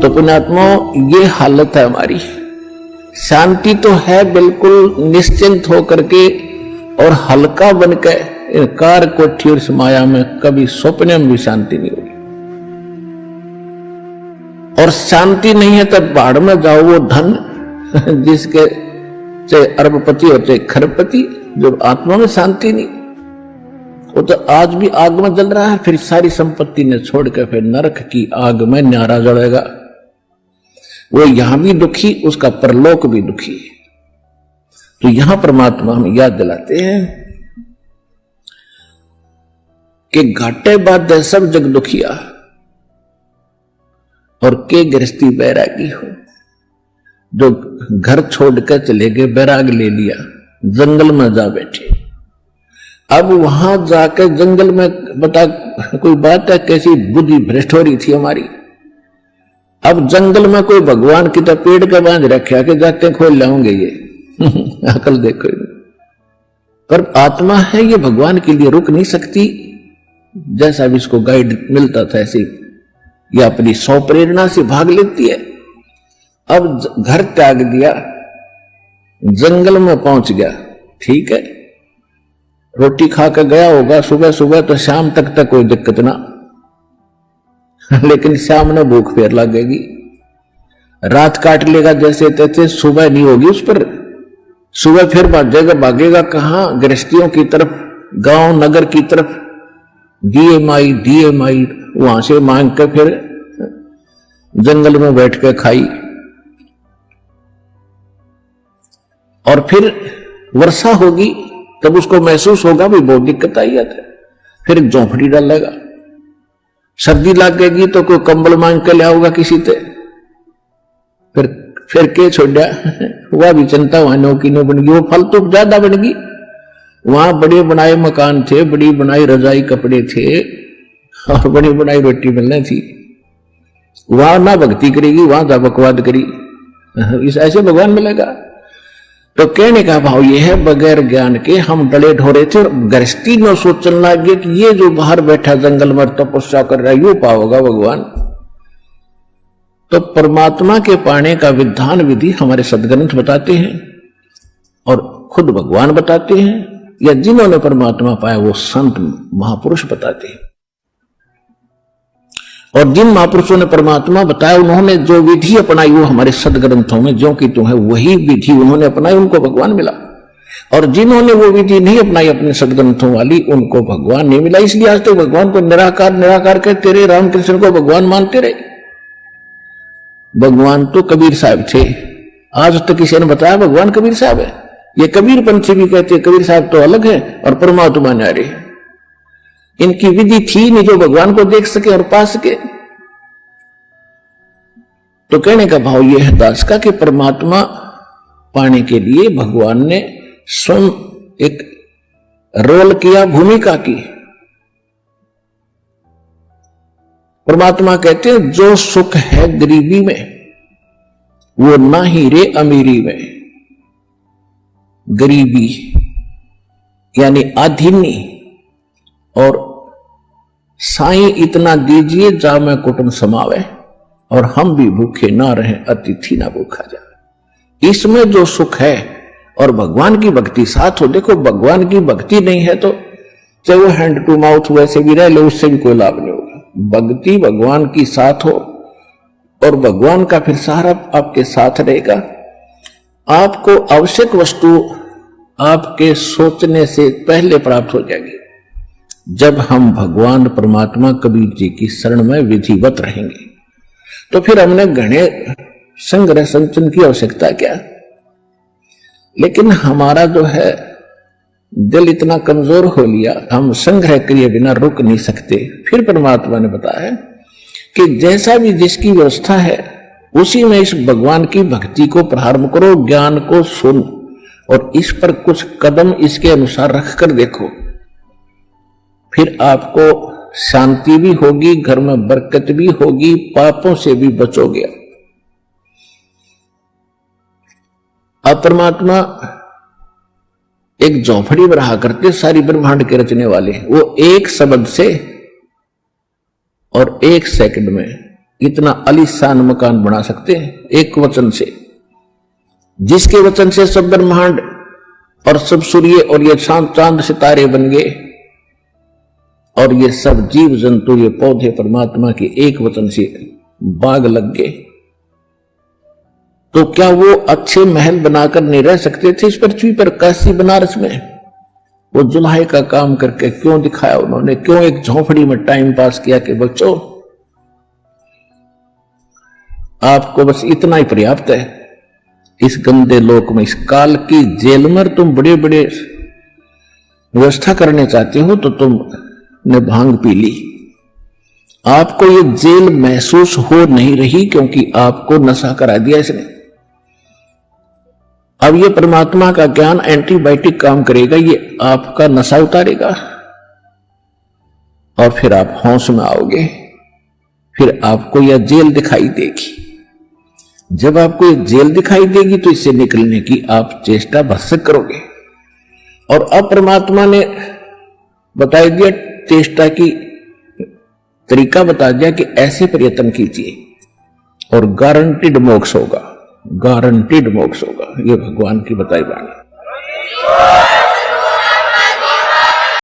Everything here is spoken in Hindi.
तो पुण्यात्मा ये हालत है हमारी। शांति तो है बिल्कुल निश्चिंत होकर के और हल्का बनकर इन कार कोठी और इस माया में कभी स्वप्न में भी शांति नहीं होगी। और शांति नहीं है तब बाढ़ में जाओ, वो धन जिसके चाहे अरबपति और चाहे खरबपति, जो आत्मा में शांति नहीं, वो तो आज भी आग में जल रहा है, फिर सारी संपत्ति ने छोड़कर फिर नरक की आग में न्यारा जलेगा। वो यहां भी दुखी, उसका परलोक भी दुखी। तो यहां परमात्मा हमें याद दिलाते हैं कि घाटे बाद सब जग दुखिया और के गृहस्थी बैरागी हो। जो घर छोड़कर चले गए, बैराग ले लिया, जंगल में जा बैठे। अब वहां जाकर जंगल में बता कोई बात है, कैसी बुद्धि भ्रष्ट हो रही थी हमारी। अब जंगल में कोई भगवान की तो पेड़ के बांध रखा के जाते खोल लाऊंगे ये अकल देखो। पर आत्मा है ये भगवान के लिए रुक नहीं सकती। जैसा भी इसको गाइड मिलता था ऐसे ये अपनी सौ प्रेरणा से भाग लेती है। अब घर त्याग दिया, जंगल में पहुंच गया, ठीक है, रोटी खा कर गया होगा सुबह सुबह, तो शाम तक कोई दिक्कत ना लेकिन शाम में भूख फिर लगेगी, रात काट लेगा जैसे तैसे, सुबह नहीं होगी उस पर। सुबह फिर भागेगा कहां? गृहस्थियों की तरफ, गांव नगर की तरफ, दिए माई वहां से मांग कर फिर जंगल में बैठ कर खाई। और फिर वर्षा होगी तब उसको महसूस होगा भी बहुत दिक्कत आई है, फिर एक झोंपड़ी डालेगा। सर्दी लगेगी तो कोई कंबल मांग के ले आऊगा किसी से, फिर के छोड़ा वह भी चिंता वहां नौकी नो बन गई, वो फालतू ज्यादा बन गई। वहां बड़े बनाए मकान थे, बड़ी बनाई रजाई कपड़े थे और बड़ी बनाई रोटी मिलनी थी। वहां ना भक्ति करेगी, वहां जा बकवाद करी, इस ऐसे भगवान मिलेगा। तो कहने का भाव यह है, बगैर ज्ञान के हम डले ढोरे थे और गृहस्थी में सोचने लगे कि ये जो बाहर बैठा जंगल में तपस्या कर रहा है यू पाओगा भगवान। तो परमात्मा के पाने का विधान विधि हमारे सदग्रंथ बताते हैं और खुद भगवान बताते हैं, या जिन्होंने परमात्मा पाया वो संत महापुरुष बताते हैं। और जिन महापुरुषों ने परमात्मा बताया उन्होंने जो विधि अपनाई वो हमारे सदग्रंथों में ज्यों की त्यों है, वही विधि उन्होंने अपनाई, उनको भगवान मिला। और जिन्होंने वो विधि नहीं अपनाई अपने सदग्रंथों वाली, उनको भगवान नहीं मिला। इसलिए आज तक भगवान को निराकार कहते रहे, रामकृष्ण को भगवान मानते रहे। भगवान तो कबीर साहब थे, आज तक किसी ने बताया भगवान कबीर साहब है? ये कबीर पंथी भी कहते कबीर साहब तो अलग है और परमात्मा न्यारे। इनकी विधि थी नहीं जो भगवान को देख सके और पा सके। तो कहने का भाव यह है दास का कि परमात्मा पाने के लिए भगवान ने स्वयं एक रोल किया, भूमिका की। परमात्मा कहते हैं जो सुख है गरीबी में वो ना ही रे अमीरी में। गरीबी यानी आधीनी और साईं इतना दीजिए जा मैं कुटुंब समावे और हम भी भूखे ना रहे अतिथि ना भूखा जाए। इसमें जो सुख है और भगवान की भक्ति साथ हो। देखो भगवान की भक्ति नहीं है तो चाहे वो हैंड टू माउथ वैसे भी रह लो, उससे भी कोई लाभ नहीं होगा। भक्ति भगवान की साथ हो और भगवान का फिर सहारा आपके साथ रहेगा। आपको आवश्यक वस्तु आपके सोचने से पहले प्राप्त हो जाएगी जब हम भगवान परमात्मा कबीर जी की शरण में विधिवत रहेंगे। तो फिर हमने घने संग्रह संचन की आवश्यकता क्या? लेकिन हमारा जो है दिल इतना कमजोर हो लिया, हम संग्रह किए बिना रुक नहीं सकते। फिर परमात्मा ने बताया कि जैसा भी जिसकी व्यवस्था है उसी में इस भगवान की भक्ति को प्रारंभ करो, ज्ञान को सुन और इस पर कुछ कदम इसके अनुसार रख कर देखो। फिर आपको शांति भी होगी, घर में बरकत भी होगी, पापों से भी बचोगे। अब परमात्मा एक झोपड़ी में रहा करते, सारी ब्रह्मांड के रचने वाले, वो एक शब्द से और एक सेकंड में इतना आलीशान मकान बना सकते हैं एक वचन से, जिसके वचन से सब ब्रह्मांड और सब सूर्य और ये चांद सितारे बन गए और ये सब जीव जंतु ये पौधे परमात्मा के एक वचन से बाग लग गए। तो क्या वो अच्छे महल बनाकर नहीं रह सकते थे इस पृथ्वी पर? काशी बनारस में वो जुल्हे का काम करके क्यों दिखाया उन्होंने? क्यों एक झोंपड़ी में टाइम पास किया कि बच्चों आपको बस इतना ही पर्याप्त है। इस गंदे लोक में, इस काल की जेल में तुम बड़े बड़े व्यवस्था करने चाहते हो तो तुमने भांग पी ली। आपको ये जेल महसूस हो नहीं रही क्योंकि आपको नशा करा दिया इसने। अब ये परमात्मा का ज्ञान एंटीबायोटिक काम करेगा, ये आपका नशा उतारेगा और फिर आप होश में आओगे, फिर आपको यह जेल दिखाई देगी। जब आपको ये जेल दिखाई देगी तो इससे निकलने की आप चेष्टा भरसक करोगे। और अब परमात्मा ने बता दिया, चेष्टा की तरीका बता दिया कि ऐसे प्रयत्न कीजिए और गारंटीड मोक्ष होगा, गारंटीड मोक्ष होगा। ये भगवान की बताई बाणी।